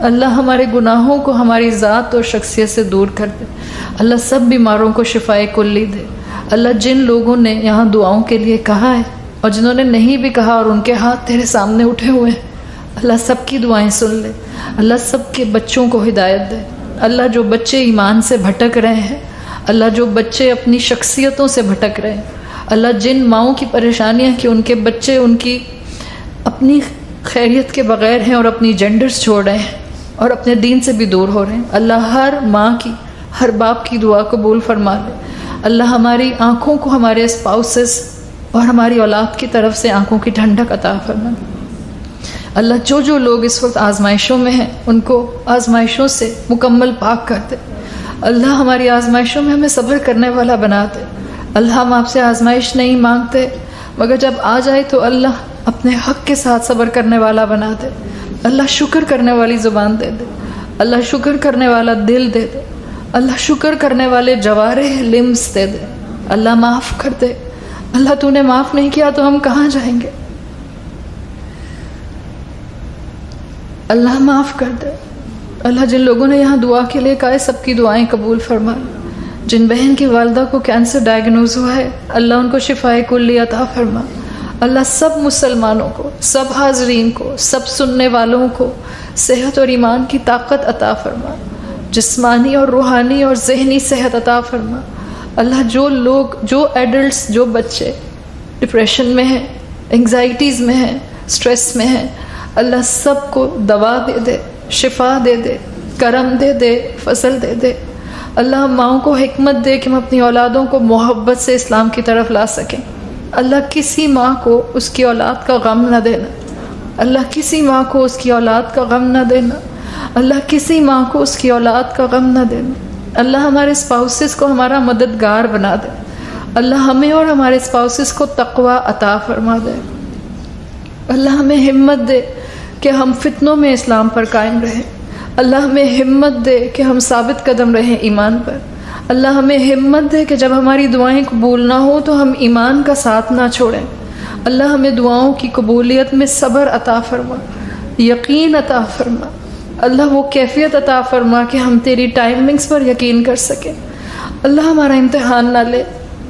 اللہ ہمارے گناہوں کو ہماری ذات اور شخصیت سے دور کر دے. اللہ سب بیماروں کو شفائے کلی دے. اللہ جن لوگوں نے یہاں دعاؤں کے لیے کہا ہے اور جنہوں نے نہیں بھی کہا اور ان کے ہاتھ تیرے سامنے اٹھے ہوئے ہیں، اللہ سب کی دعائیں سن لے. اللہ سب کے بچوں کو ہدایت دے. اللہ جو بچے ایمان سے بھٹک رہے ہیں، اللہ جو بچے اپنی شخصیتوں سے بھٹک رہے ہیں، اللہ جن ماؤں کی پریشانیاں کہ ان کے بچے ان کی اپنی خیریت کے بغیر ہیں اور اپنی جینڈرز چھوڑ رہے ہیں اور اپنے دین سے بھی دور ہو رہے ہیں، اللہ ہر ماں کی، ہر باپ کی دعا قبول فرما لے. اللہ ہماری آنکھوں کو ہمارے اسپاؤسز اور ہماری اولاد کی طرف سے آنکھوں کی ٹھنڈک عطا فرما. اللہ جو لوگ اس وقت آزمائشوں میں ہیں ان کو آزمائشوں سے مکمل پاک کر دے. اللہ ہماری آزمائشوں میں ہمیں صبر کرنے والا بنا دے. اللہ ہم آپ سے آزمائش نہیں مانگتے مگر جب آ جائے تو اللہ اپنے حق کے ساتھ صبر کرنے والا بنا دے. اللہ شکر کرنے والی زبان دے دے. اللہ شکر کرنے والا دل دے دے. اللہ شکر کرنے والے جوارح لمس دے دے. اللہ معاف کر دے. اللہ تو نے معاف نہیں کیا تو ہم کہاں جائیں گے. اللہ معاف کر دے. اللہ جن لوگوں نے یہاں دعا کے لیے کہا ہے سب کی دعائیں قبول فرما. جن بہن کی والدہ کو کینسر ڈائیگنوز ہوا ہے اللہ ان کو شفائے کلی عطا فرما. اللہ سب مسلمانوں کو، سب حاضرین کو، سب سننے والوں کو صحت اور ایمان کی طاقت عطا فرما. جسمانی اور روحانی اور ذہنی صحت عطا فرما. اللہ جو ایڈلٹس، جو بچے ڈپریشن میں ہیں، انگزائٹیز میں ہیں، سٹریس میں ہیں، اللہ سب کو دوا دے دے، شفا دے دے، کرم دے دے، فضل دے دے. اللہ ماؤں کو حکمت دے کہ ہم اپنی اولادوں کو محبت سے اسلام کی طرف لا سکیں. اللہ کسی ماں کو اس کی اولاد کا غم نہ دینا. اللہ کسی ماں کو اس کی اولاد کا غم نہ دینا. اللہ کسی ماں کو اس کی اولاد کا غم نہ دینا. اللہ ہمارے اسپاؤسز کو ہمارا مددگار بنا دے. اللہ ہمیں اور ہمارے اسپاؤسز کو تقوی عطا فرما دے. اللہ ہمیں ہمت دے کہ ہم فتنوں میں اسلام پر قائم رہیں. اللہ ہمیں ہمت دے کہ ہم ثابت قدم رہیں ایمان پر. اللہ ہمیں ہمت دے کہ جب ہماری دعائیں قبول نہ ہوں تو ہم ایمان کا ساتھ نہ چھوڑیں. اللہ ہمیں دعاؤں کی قبولیت میں صبر عطا فرما، یقین عطا فرما. اللہ وہ کیفیت عطا فرما کہ ہم تیری ٹائمنگز پر یقین کر سکیں. اللہ ہمارا امتحان نہ لے.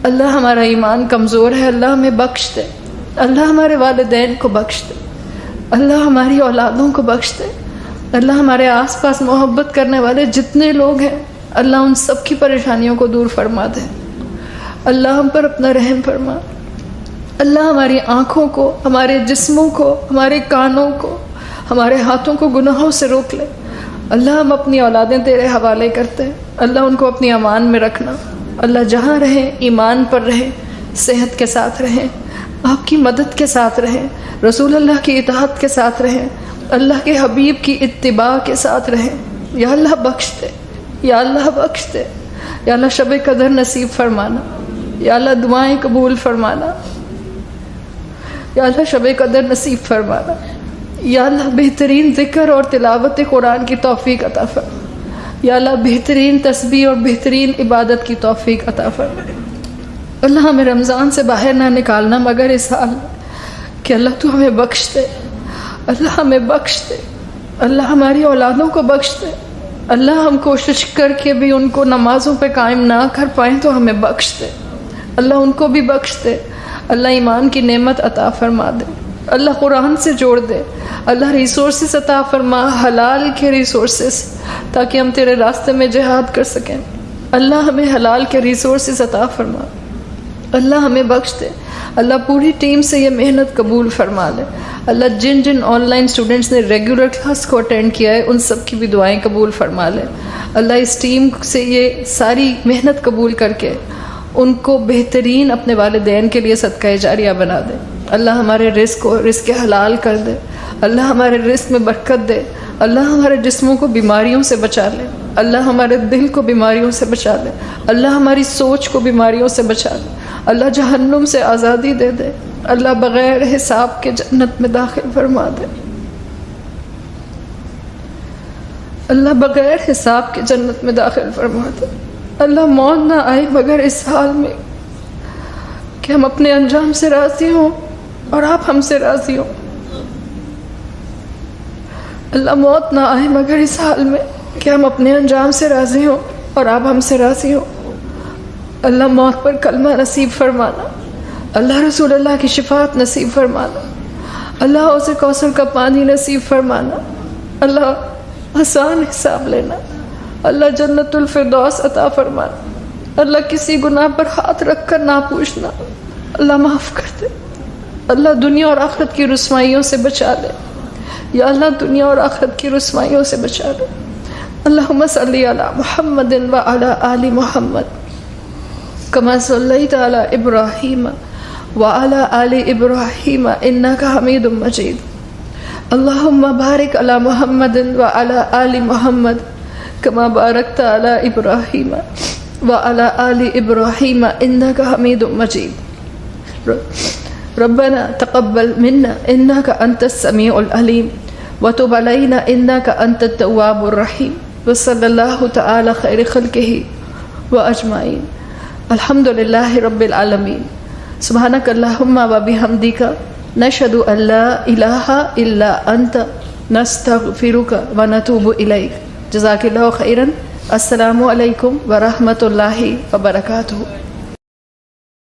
اللہ ہمارا ایمان کمزور ہے، اللہ ہمیں بخش دے. اللہ ہمارے والدین کو بخش دے. اللہ ہماری اولادوں کو بخش دے. اللہ ہمارے آس پاس محبت کرنے والے جتنے لوگ ہیں اللہ ان سب کی پریشانیوں کو دور فرما دے. اللہ ہم پر اپنا رحم فرما. اللہ ہماری آنکھوں کو، ہمارے جسموں کو، ہمارے کانوں کو، ہمارے ہاتھوں کو گناہوں سے روک لے. اللہ ہم اپنی اولادیں تیرے حوالے کرتے ہیں. اللہ ان کو اپنی امان میں رکھنا. اللہ جہاں رہیں ایمان پر رہیں، صحت کے ساتھ رہیں، آپ کی مدد کے ساتھ رہیں، رسول اللہ کی اطاعت کے ساتھ رہیں، اللہ کے حبیب کی اتباع کے ساتھ رہیں. یا اللہ بخش دے، یا اللہ بخش دے. یا اللہ شب قدر نصیب فرمانا. یا اللہ دعائیں قبول فرمانا. یا اللہ شب قدر نصیب فرمانا. یا اللہ بہترین ذکر اور تلاوت قرآن کی توفیق عطا فرما. یا اللہ بہترین تسبیح اور بہترین عبادت کی توفیق عطا فرما. اللہ ہمیں رمضان سے باہر نہ نکالنا مگر اس حال میں کہ اللہ تو ہمیں بخش دے. اللہ ہمیں بخش دے. اللہ ہماری اولادوں کو بخش دے. اللہ ہم کوشش کر کے بھی ان کو نمازوں پہ قائم نہ کر پائیں تو ہمیں بخش دے. اللہ ان کو بھی بخش دے. اللہ ایمان کی نعمت عطا فرما دے. اللہ قرآن سے جوڑ دے. اللہ ریسورسز عطا فرما، حلال کے ریسورسز، تاکہ ہم تیرے راستے میں جہاد کر سکیں. اللہ ہمیں حلال کے ریسورسز عطا فرما. اللہ ہمیں بخش دے. اللہ پوری ٹیم سے یہ محنت قبول فرما لے. اللہ جن جن آن لائن اسٹوڈنٹس نے ریگولر کلاس کو اٹینڈ کیا ہے ان سب کی بھی دعائیں قبول فرما لے. اللہ اس ٹیم سے یہ ساری محنت قبول کر کے ان کو بہترین اپنے والدین کے لیے صدقہ جاریہ بنا دے. اللہ ہمارے رزق کو رزق حلال کر دے. اللہ ہمارے رزق میں برکت دے. اللہ ہمارے جسموں کو بیماریوں سے بچا لے. اللہ ہمارے دل کو بیماریوں سے بچا لے. اللہ ہماری سوچ کو بیماریوں سے بچا لے. اللہ جہنم سے آزادی دے دے. اللہ بغیر حساب کے جنت میں داخل فرما دے. اللہ بغیر حساب کے جنت میں داخل فرما دے. اللہ موت نہ آئے مگر اس حال میں کہ ہم اپنے انجام سے راضی ہوں اور آپ ہم سے راضی ہوں. اللہ موت نہ آئے مگر اس حال میں کہ ہم اپنے انجام سے راضی ہوں اور آپ ہم سے راضی ہوں۔ اللہ موت پر کلمہ نصیب فرمانا، اللہ رسول اللہ کی شفاعت نصیب فرمانا، اللہ حوض کوثر کا پانی نصیب فرمانا، اللہ آسان حساب لینا، اللہ جنت الفردوس عطا فرمانا، اللہ کسی گناہ پر ہاتھ رکھ کر نہ پوچھنا، اللہ معاف کر دے، اللہ دنیا اور آخرت کی رسوائیوں سے بچا لے، یا اللہ دنیا اور آخرت کی رسوائیوں سے بچا لے۔ اللہم صلی علی محمد وعلی آل محمد کما صلیت علی ابراہیم وعلی آل ابراہیم انک حمید مجید۔ اللہم بارک علی محمد وعلی آل محمد کما بارکت علی ابراہیم وعلی آل ابراہیم انک حمید مجید۔ ربنا تقبل منا انک انت السمیع العلیم وتب علینا انک انت التواب الرحیم وصلی اللہ تعالی خیر خلقہ واجمعین۔ الحمد للہ رب العالمین۔ سبحانک اللہم وبحمدک نشہد ان لا الہ الا انت نستغفرک ونتوب الیک۔ جزاک اللہ خیرا۔ السلام علیکم ورحمۃ اللہ وبرکاتہ۔